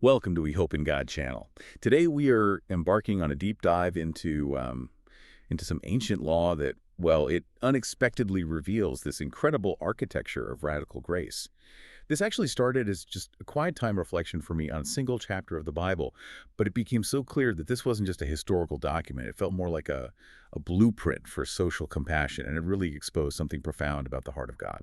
Welcome to We Hope in God channel. Today we are embarking on a deep dive into some ancient law that, well, it unexpectedly reveals this incredible architecture of radical grace. This actually started as just a quiet time reflection for me on a single chapter of the Bible, but it became so clear that this wasn't just a historical document. It felt more like a blueprint for social compassion, and it really exposed something profound about the heart of God.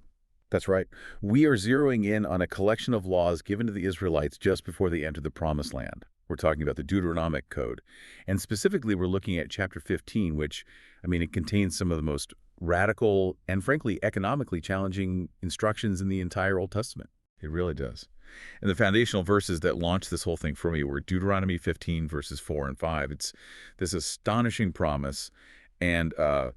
That's right. We are zeroing in on a collection of laws given to the Israelites just before they entered the Promised Land. We're talking about the Deuteronomic Code. And specifically, we're looking at chapter 15, which, it contains some of the most radical and, frankly, economically challenging instructions in the entire Old Testament. It really does. And the foundational verses that launched this whole thing for me were Deuteronomy 15, verses 4 and 5. It's this astonishing promise and a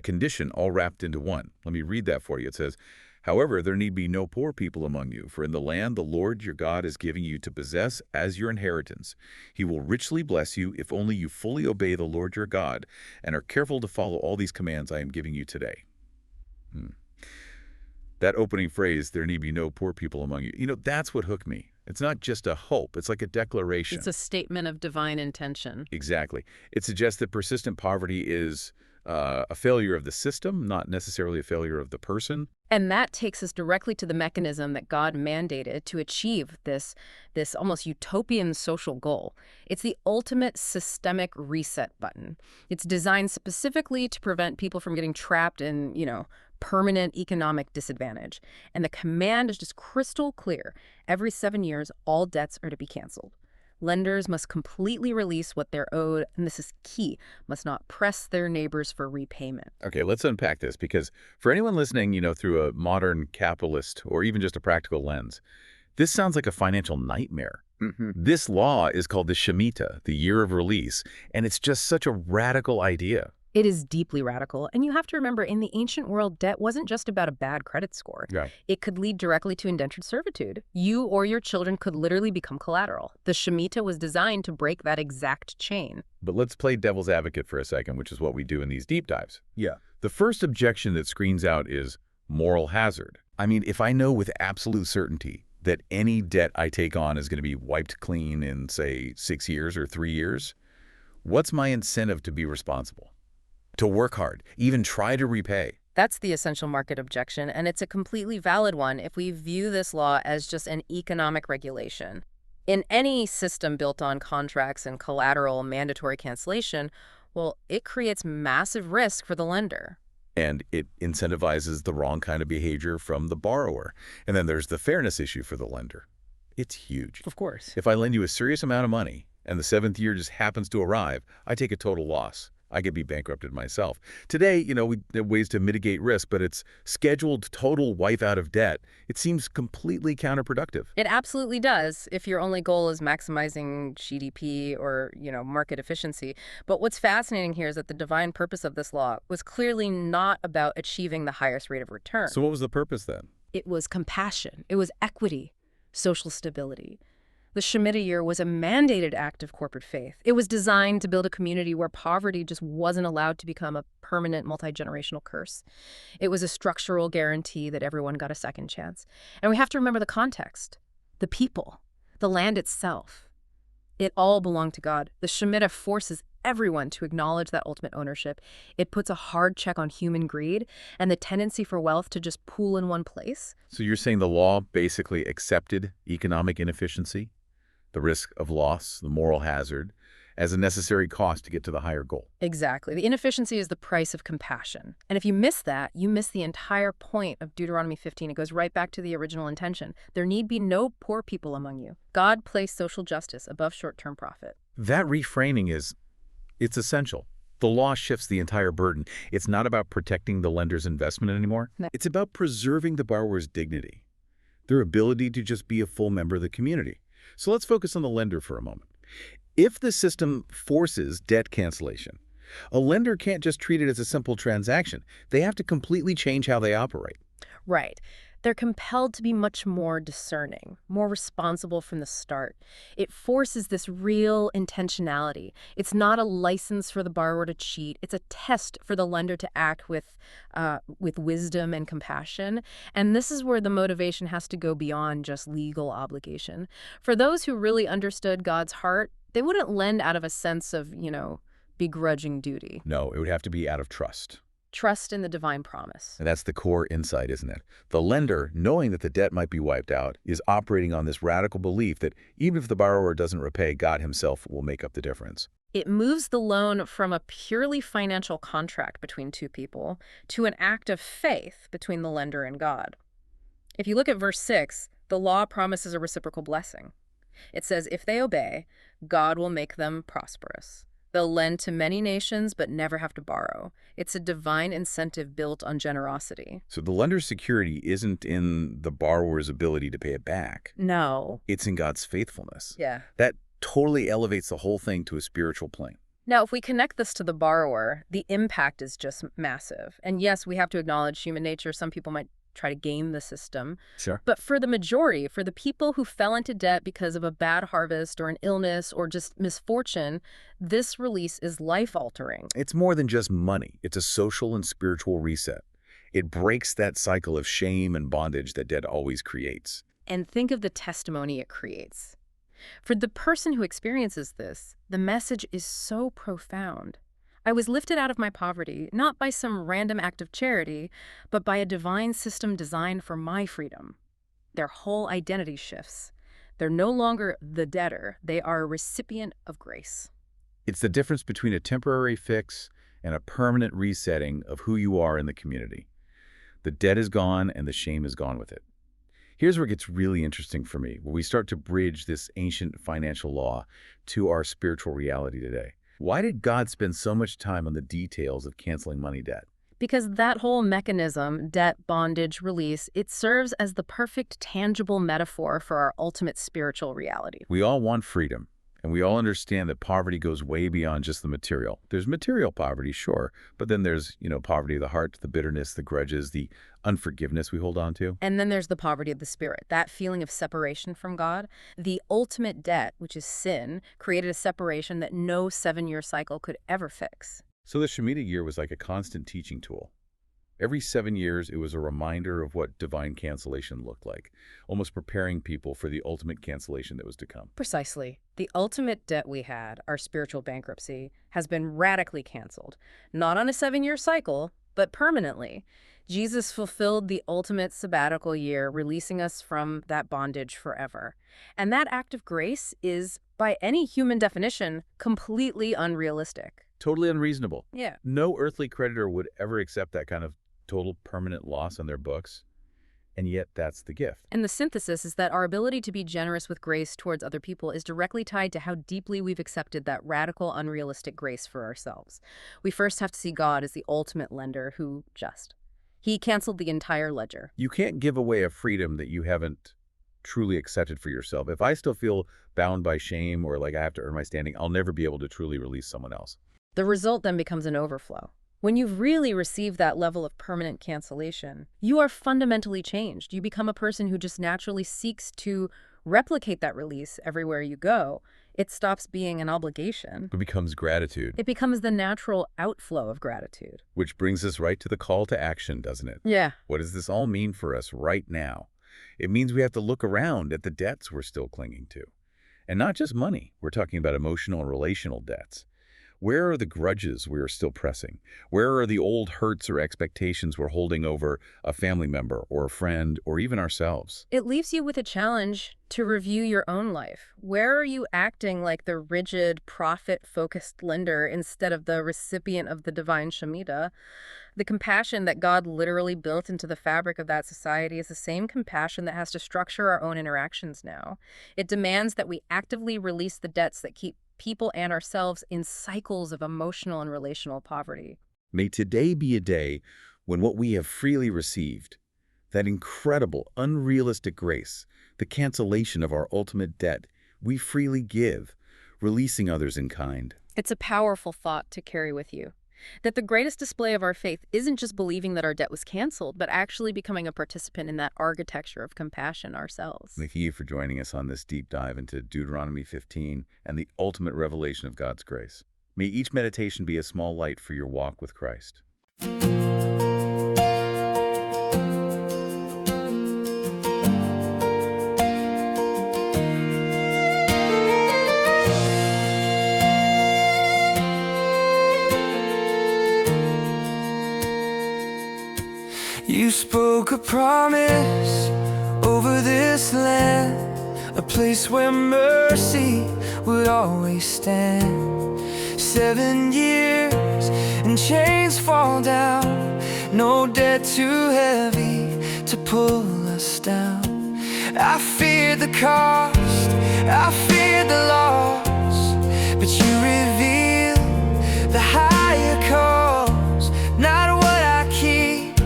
condition all wrapped into one. Let me read that for you. It says, "However, there need be no poor people among you, for in the land the Lord your God is giving you to possess as your inheritance, he will richly bless you if only you fully obey the Lord your God and are careful to follow all these commands I am giving you today." That opening phrase, "there need be no poor people among you," that's what hooked me. It's not just a hope, it's like a declaration. It's a statement of divine intention. Exactly. It suggests that persistent poverty is a failure of the system, not necessarily a failure of the person. And that takes us directly to the mechanism that God mandated to achieve this almost utopian social goal. It's the ultimate systemic reset button. It's designed specifically to prevent people from getting trapped in, permanent economic disadvantage. And the command is just crystal clear. Every 7 years, all debts are to be canceled. Lenders must completely release what they're owed, and this is key, must not press their neighbors for repayment. Okay, let's unpack this, because for anyone listening, through a modern capitalist or even just a practical lens, this sounds like a financial nightmare. This law is called the Shemitah, the year of release, and it's just such a radical idea. It is deeply radical, and you have to remember, in the ancient world, debt wasn't just about a bad credit score. Right. It could lead directly to indentured servitude. You or your children could literally become collateral. The Shemitah was designed to break that exact chain. But let's play devil's advocate for a second, which is what we do in these deep dives. Yeah. The first objection that screens out is moral hazard. If I know with absolute certainty that any debt I take on is going to be wiped clean in, say, 6 years or 3 years, what's my incentive to be responsible? To work hard, even try to repay? That's the essential market objection, and it's a completely valid one if we view this law as just an economic regulation. In any system built on contracts and collateral mandatory cancellation, well, it creates massive risk for the lender. And it incentivizes the wrong kind of behavior from the borrower. And then there's the fairness issue for the lender. It's huge. Of course. If I lend you a serious amount of money and the 7th year just happens to arrive, I take a total loss. I could be bankrupted myself. Today, we have ways to mitigate risk, but it's scheduled total wipe out of debt. It seems completely counterproductive. It absolutely does if your only goal is maximizing GDP or, market efficiency. But what's fascinating here is that the divine purpose of this law was clearly not about achieving the highest rate of return. So what was the purpose then? It was compassion. It was equity, social stability. The Shemitah year was a mandated act of corporate faith. It was designed to build a community where poverty just wasn't allowed to become a permanent multi-generational curse. It was a structural guarantee that everyone got a second chance. And we have to remember the context, the people, the land itself. It all belonged to God. The Shemitah forces everyone to acknowledge that ultimate ownership. It puts a hard check on human greed and the tendency for wealth to just pool in one place. So you're saying the law basically accepted economic inefficiency, the risk of loss, the moral hazard, as a necessary cost to get to the higher goal? Exactly. The inefficiency is the price of compassion. And if you miss that, you miss the entire point of Deuteronomy 15. It goes right back to the original intention. There need be no poor people among you. God placed social justice above short-term profit. That reframing it's essential. The law shifts the entire burden. It's not about protecting the lender's investment anymore. No. It's about preserving the borrower's dignity, their ability to just be a full member of the community. So let's focus on the lender for a moment. If the system forces debt cancellation, a lender can't just treat it as a simple transaction. They have to completely change how they operate. Right. they're compelled to be much more discerning, more responsible from the start. It forces this real intentionality. It's not a license for the borrower to cheat. It's a test for the lender to act with wisdom and compassion. And this is where the motivation has to go beyond just legal obligation. For those who really understood God's heart, they wouldn't lend out of a sense of, begrudging duty. No, it would have to be out of trust. Trust in the divine promise. And that's the core insight, isn't it? The lender, knowing that the debt might be wiped out, is operating on this radical belief that even if the borrower doesn't repay, God himself will make up the difference. It moves the loan from a purely financial contract between two people to an act of faith between the lender and God. If you look at verse 6, the law promises a reciprocal blessing. It says, if they obey, God will make them prosperous. They'll lend to many nations but never have to borrow. It's a divine incentive built on generosity. So the lender's security isn't in the borrower's ability to pay it back. No. It's in God's faithfulness. Yeah. That totally elevates the whole thing to a spiritual plane. Now, if we connect this to the borrower, the impact is just massive. And yes, we have to acknowledge human nature. Some people might try to game the system. Sure. But for the majority, for the people who fell into debt because of a bad harvest or an illness or just misfortune, this release is life-altering. It's more than just money. It's a social and spiritual reset. It breaks that cycle of shame and bondage that debt always creates. And think of the testimony it creates. For the person who experiences this, the message is so profound. I was lifted out of my poverty, not by some random act of charity, but by a divine system designed for my freedom. Their whole identity shifts. They're no longer the debtor. They are a recipient of grace. It's the difference between a temporary fix and a permanent resetting of who you are in the community. The debt is gone and the shame is gone with it. Here's where it gets really interesting for me, where we start to bridge this ancient financial law to our spiritual reality today. Why did God spend so much time on the details of canceling money debt? Because that whole mechanism, debt, bondage, release, it serves as the perfect, tangible metaphor for our ultimate spiritual reality. We all want freedom, and we all understand that poverty goes way beyond just the material. There's material poverty, sure, but then there's, poverty of the heart, the bitterness, the grudges, the unforgiveness we hold on to. And then there's the poverty of the spirit, that feeling of separation from God. The ultimate debt, which is sin, created a separation that no 7-year cycle could ever fix. So the Shemitah year was like a constant teaching tool. Every 7 years, it was a reminder of what divine cancellation looked like, almost preparing people for the ultimate cancellation that was to come. Precisely. The ultimate debt we had, our spiritual bankruptcy, has been radically canceled. Not on a 7-year cycle, but permanently. Jesus fulfilled the ultimate sabbatical year, releasing us from that bondage forever. And that act of grace is, by any human definition, completely unrealistic. Totally unreasonable. Yeah. No earthly creditor would ever accept that kind of total permanent loss on their books. And yet that's the gift. And the synthesis is that our ability to be generous with grace towards other people is directly tied to how deeply we've accepted that radical, unrealistic grace for ourselves. We first have to see God as the ultimate lender who He canceled the entire ledger. You can't give away a freedom that you haven't truly accepted for yourself. If I still feel bound by shame or like I have to earn my standing, I'll never be able to truly release someone else. The result then becomes an overflow. When you've really received that level of permanent cancellation, you are fundamentally changed. You become a person who just naturally seeks to replicate that release everywhere you go. It stops being an obligation. It becomes gratitude. It becomes the natural outflow of gratitude. Which brings us right to the call to action, doesn't it? Yeah. What does this all mean for us right now? It means we have to look around at the debts we're still clinging to. And not just money. We're talking about emotional and relational debts. Where are the grudges we are still pressing? Where are the old hurts or expectations we're holding over a family member or a friend or even ourselves? It leaves you with a challenge to review your own life. Where are you acting like the rigid, profit-focused lender instead of the recipient of the divine Shemitah? The compassion that God literally built into the fabric of that society is the same compassion that has to structure our own interactions now. It demands that we actively release the debts that keep people and ourselves in cycles of emotional and relational poverty. May today be a day when what we have freely received, that incredible, unrealistic grace, the cancellation of our ultimate debt, we freely give, releasing others in kind. It's a powerful thought to carry with you. That the greatest display of our faith isn't just believing that our debt was canceled, but actually becoming a participant in that architecture of compassion ourselves. Thank you for joining us on this deep dive into Deuteronomy 15 and the ultimate revelation of God's grace. May each meditation be a small light for your walk with Christ. You spoke a promise over this land, a place where mercy would always stand. 7 years and chains fall down, no debt too heavy to pull us down. I feared the cost, I feared the loss, but you revealed the higher cause. Not what I keep,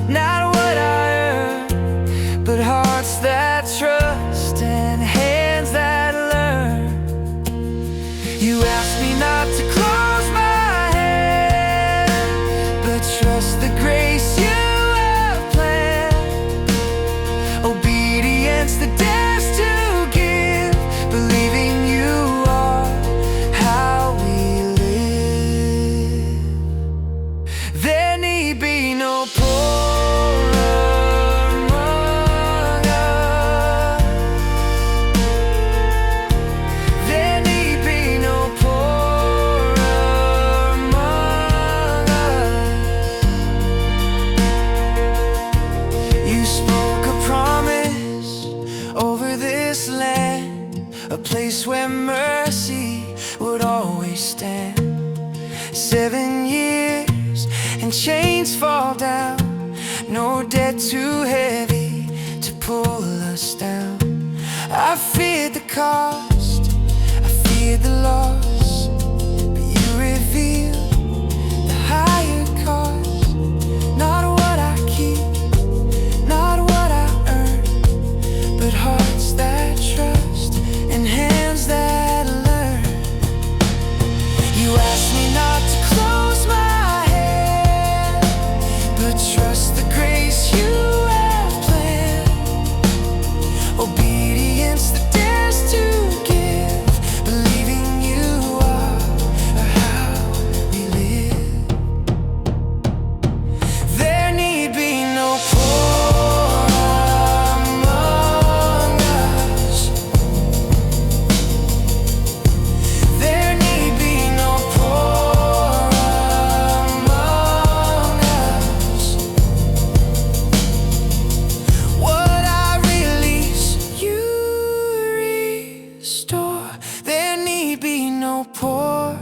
not what I earn, but hearts that trust and hands that learn. You asked me not to close my hand, but trust the grace you have planned. Obedience, the depths to give, believing you are how we live. There need be no poor among us. There need be no poor among us. You spoke a promise over this land, a place where mercy would always stand. 7 years and chains fall down, no debt too heavy to pull us down. I feared the cost, I feared the loss, but you revealed the higher cause. Not what I keep, not what I earn, but hearts that trust and hands that learn. You asked me not to close my hand, but trust the grace you have planned. Obedience, the dares to give, believing you are how we live. There need be no poor among us. There need be no poor among us. What I release, you restore. There need be no poor